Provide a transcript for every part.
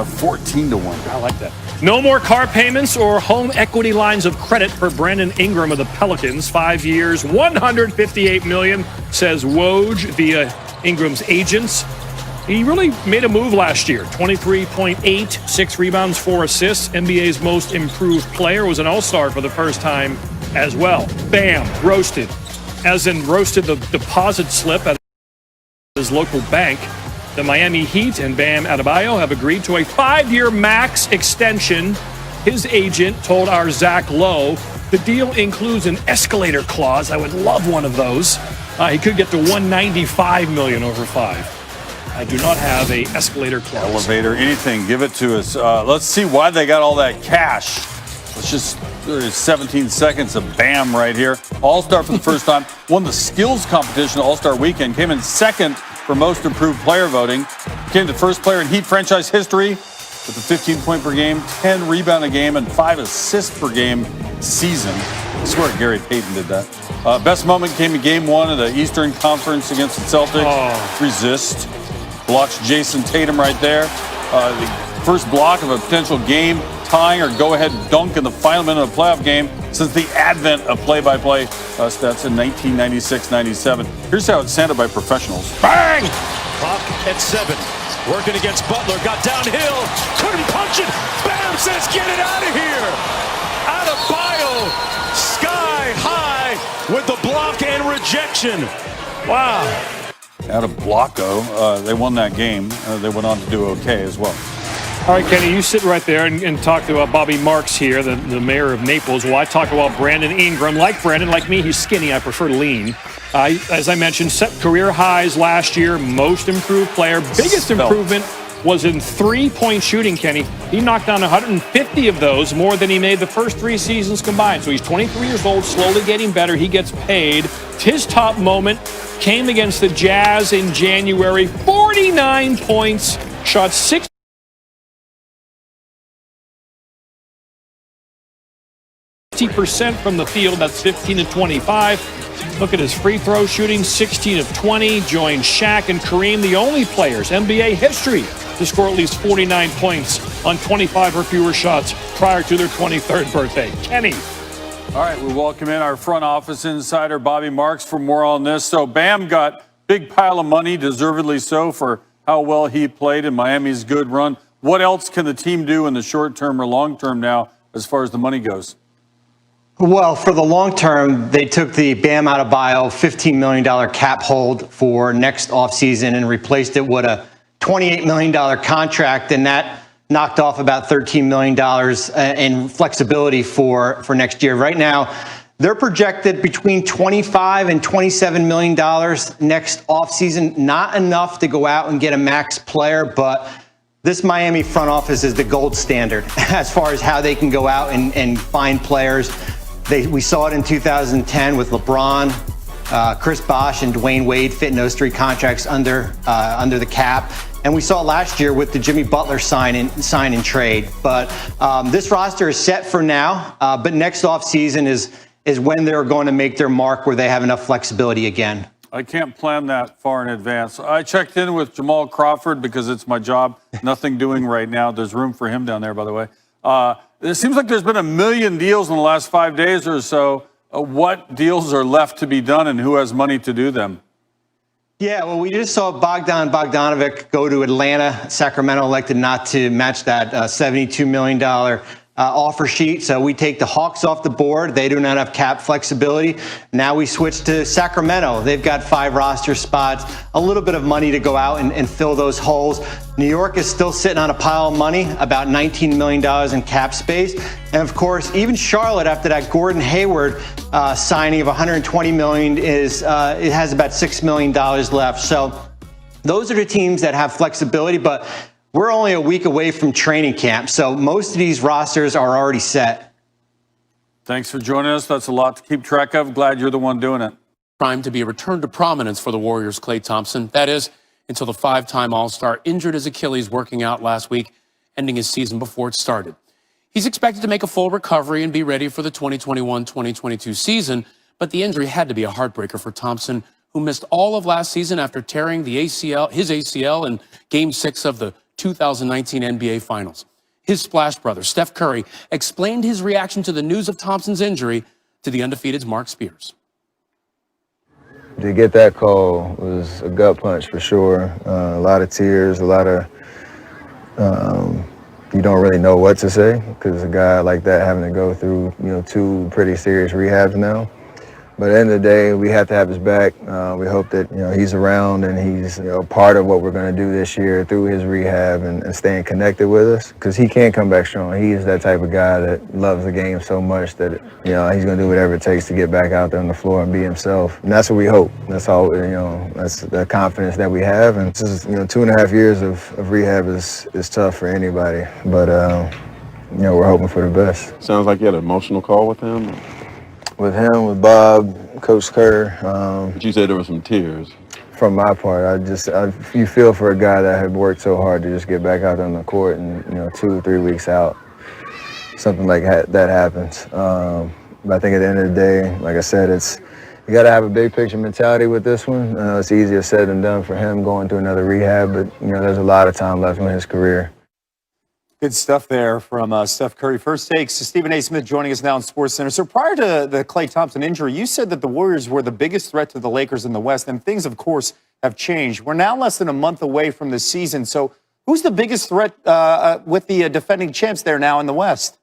14 to 1. I like that. No more car payments or home equity lines of credit for Brandon Ingram of the Pelicans. 5 years, $158 million, says Woj via Ingram's agents. He really made a move last year. 23.8, 6 rebounds, 4 assists. NBA's most improved player, was an all-star for the first time as well. Bam, roasted. As in roasted the deposit slip at his local bank. The Miami Heat and Bam Adebayo have agreed to a 5-year max extension. His agent told our Zach Lowe the deal includes an escalator clause. I would love one of those. He could get to $195 million over 5. I do not have a escalator clause. Elevator, anything, give it to us. Let's see why they got all that cash. Let's just, there's 17 seconds of Bam right here. All-star for the first time. Won the skills competition All-Star weekend. Came in second for most improved player voting. Became the first player in Heat franchise history with a 15-point per game, 10 rebound a game, and 5 assists per game season. I swear Gary Payton did that. Best moment came in Game 1 of the Eastern Conference against the Celtics. Resist. Blocks Jason Tatum right there. The first block of a potential game tying or go-ahead dunk in the final minute of a playoff game since the advent of play-by-play stats in 1996-97. Here's how it's handled by professionals. Bang! Clock at 7. Working against Butler. Got downhill. Couldn't punch it. Bam says, get it out of here. Adebayo, sky high with the block and rejection. Wow. Out of Blocko, they won that game. They went on to do okay as well. All right, Kenny, you sit right there and talk to Bobby Marks here, the mayor of Naples. Well, I talk about Brandon Ingram. Like Brandon, like me, he's skinny. I prefer lean. As I mentioned, set career highs last year, most improved player. Biggest improvement was in three-point shooting, Kenny. He knocked down 150 of those, more than he made the first 3 seasons combined. So he's 23 years old, slowly getting better. He gets paid. His top moment came against the Jazz in January. 49 points, shot 60% from the field. That's 15 of 25. Look at his free throw shooting, 16 of 20. Joined Shaq and Kareem, the only players NBA history to score at least 49 points on 25 or fewer shots prior to their 23rd birthday. Kenny. All right, we welcome in our front office insider, Bobby Marks, for more on this. So Bam got big pile of money, deservedly so, for how well he played in Miami's good run. What else can the team do in the short term or long term now as far as the money goes? Well, for the long term, they took the Bam Adebayo $15 million cap hold for next offseason and replaced it with a $28 million contract, and that knocked off about $13 million in flexibility for next year. Right now, they're projected between $25 and $27 million next offseason. Not enough to go out and get a max player, but this Miami front office is the gold standard as far as how they can go out and find players. We saw it in 2010 with LeBron, Chris Bosh, and Dwayne Wade fitting those 3 contracts under the cap. And we saw it last year with the Jimmy Butler sign and trade. But this roster is set for now. But next offseason is when they're going to make their mark where they have enough flexibility again. I can't plan that far in advance. I checked in with Jamal Crawford because it's my job. Nothing doing right now. There's room for him down there, by the way. It seems like there's been 1 million deals in the last 5 days or so. What deals are left to be done and who has money to do them? Yeah, well, we just saw Bogdanovic go to Atlanta. Sacramento elected not to match that $72 million offer sheet. So we take the Hawks off the board. They do not have cap flexibility. Now we switch to Sacramento. They've got 5 roster spots, a little bit of money to go out and fill those holes. New York is still sitting on a pile of money, about $19 million in cap space. And of course, even Charlotte, after that Gordon Hayward signing of $120 million, it has about $6 million left. So those are the teams that have flexibility, but we're only a week away from training camp, so most of these rosters are already set. Thanks for joining us. That's a lot to keep track of. Glad you're the one doing it. Primed to be a return to prominence for the Warriors' Klay Thompson. That is, until the 5-time All-Star injured his Achilles working out last week, ending his season before it started. He's expected to make a full recovery and be ready for the 2021-2022 season, but the injury had to be a heartbreaker for Thompson, who missed all of last season after tearing his ACL in Game 6 of the 2019 NBA Finals. His splash brother, Steph Curry, explained his reaction to the news of Thompson's injury to the undefeated's Mark Spears. To get that call was a gut punch for sure. A lot of tears, a lot of, you don't really know what to say because a guy like that having to go through, 2 pretty serious rehabs now. But at the end of the day, we have to have his back. We hope that, he's around and he's, part of what we're going to do this year through his rehab and staying connected with us because he can come back strong. He is that type of guy that loves the game so much that, he's going to do whatever it takes to get back out there on the floor and be himself. And that's what we hope. That's all, that's the confidence that we have. And this is, 2.5 years of rehab is tough for anybody. But, we're hoping for the best. Sounds like you had an emotional call with him. With him, with Bob, Coach Kerr. But you said there were some tears. From my part, you feel for a guy that had worked so hard to just get back out on the court and, 2 or 3 weeks out, something like that happens. But I think at the end of the day, like I said, you got to have a big picture mentality with this one. It's easier said than done for him going through another rehab, but, there's a lot of time left in his career. Good stuff there from Steph Curry. First takes, Stephen A. Smith joining us now in SportsCenter. So prior to the Klay Thompson injury, you said that the Warriors were the biggest threat to the Lakers in the West, and things, of course, have changed. We're now less than a month away from the season. So who's the biggest threat with the defending champs there now in the West?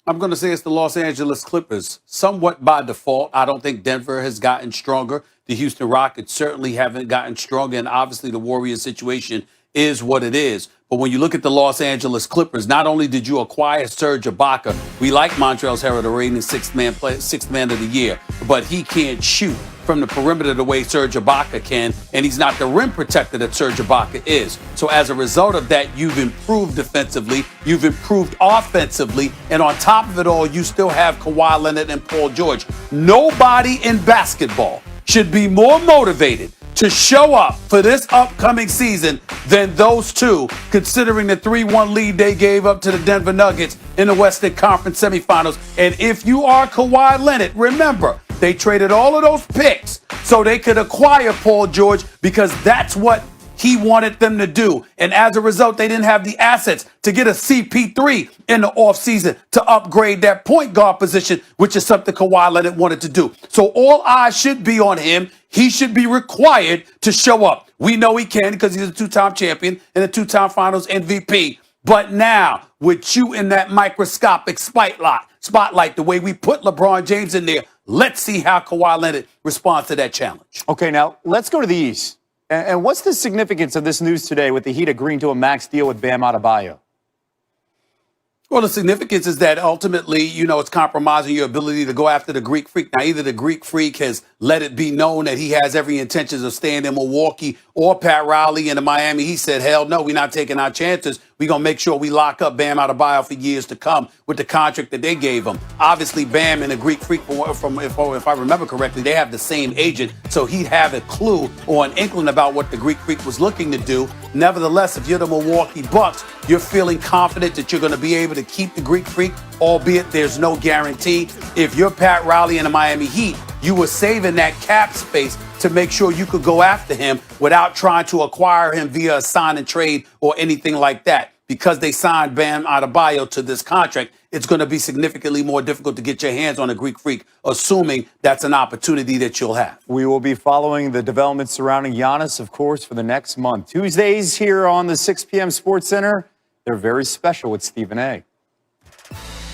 I'm going to say it's the Los Angeles Clippers, somewhat by default. I don't think Denver has gotten stronger. The Houston Rockets certainly haven't gotten stronger, and obviously the Warriors situation is what it is. But when you look at the Los Angeles Clippers, not only did you acquire Serge Ibaka, we like Montrezl Harrell, the reigning sixth man of the year, but he can't shoot from the perimeter the way Serge Ibaka can, and he's not the rim protector that Serge Ibaka is. So as a result of that, you've improved defensively, you've improved offensively, and on top of it all, you still have Kawhi Leonard and Paul George. Nobody in basketball should be more motivated to show up for this upcoming season than those two, considering the 3-1 lead they gave up to the Denver Nuggets in the Western Conference semifinals. And if you are Kawhi Leonard, remember, they traded all of those picks so they could acquire Paul George because that's what he wanted them to do. And as a result, they didn't have the assets to get a CP3 in the offseason to upgrade that point guard position, which is something Kawhi Leonard wanted to do. So all eyes should be on him. He should be required to show up. We know he can because he's a 2-time champion and a 2-time finals MVP. But now, with you in that microscopic spotlight, the way we put LeBron James in there, let's see how Kawhi Leonard responds to that challenge. Okay, now let's go to the East. And what's the significance of this news today with the Heat agreeing to a max deal with Bam Adebayo? Well, the significance is that ultimately, it's compromising your ability to go after the Greek Freak. Now, either the Greek Freak has let it be known that he has every intention of staying in Milwaukee, or Pat Riley in Miami. He said, hell no, we're not taking our chances. We're going to make sure we lock up Bam Adebayo for years to come with the contract that they gave him. Obviously, Bam and the Greek Freak, if I remember correctly, they have the same agent, so he'd have a clue or an inkling about what the Greek Freak was looking to do. Nevertheless, if you're the Milwaukee Bucks, you're feeling confident that you're going to be able to keep the Greek Freak, albeit there's no guarantee. If you're Pat Riley and the Miami Heat, you were saving that cap space to make sure you could go after him without trying to acquire him via a sign and trade or anything like that. Because they signed Bam Adebayo to this contract, it's going to be significantly more difficult to get your hands on a Greek Freak, assuming that's an opportunity that you'll have. We will be following the developments surrounding Giannis, of course, for the next month. Tuesdays here on the 6 p.m. Sports Center, they're very special with Stephen A.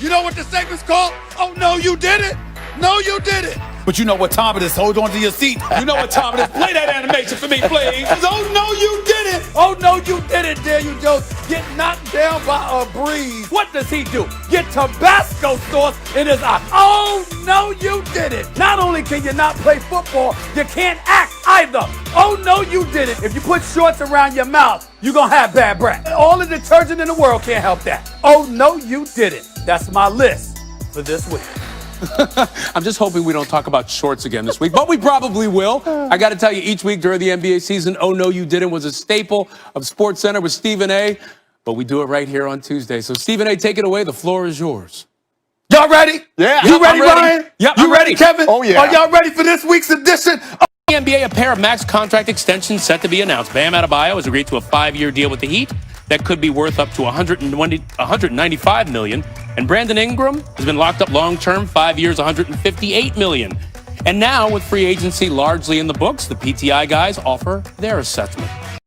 You know what the segment's called? Oh, no, you didn't. No, you didn't. But you know what time it is. Hold on to your seat. You know what time it is. Play that animation for me, please. Oh, no, you didn't. Oh, no, you didn't. There you go. Get knocked down by a breeze. What does he do? Get Tabasco sauce in his eye. Oh, no, you didn't. Not only can you not play football, you can't act either. Oh, no, you didn't. If you put shorts around your mouth, you're going to have bad breath. All the detergent in the world can't help that. Oh, no, you didn't. That's my list for this week. I'm just hoping we don't talk about shorts again this week, but we probably will. I got to tell you, each week during the NBA season, Oh No You Didn't was a staple of SportsCenter with Stephen A., but we do it right here on Tuesday. So, Stephen A., take it away. The floor is yours. Y'all ready? Yeah. You ready, I'm ready. Ryan? Yep, you ready, Kevin? Oh, yeah. Are y'all ready for this week's edition of the NBA, a pair of max contract extensions set to be announced. Bam Adebayo has agreed to a 5-year deal with the Heat that could be worth up to $195 million. And Brandon Ingram has been locked up long-term, 5 years, $158 million. And now, with free agency largely in the books, the PTI guys offer their assessment.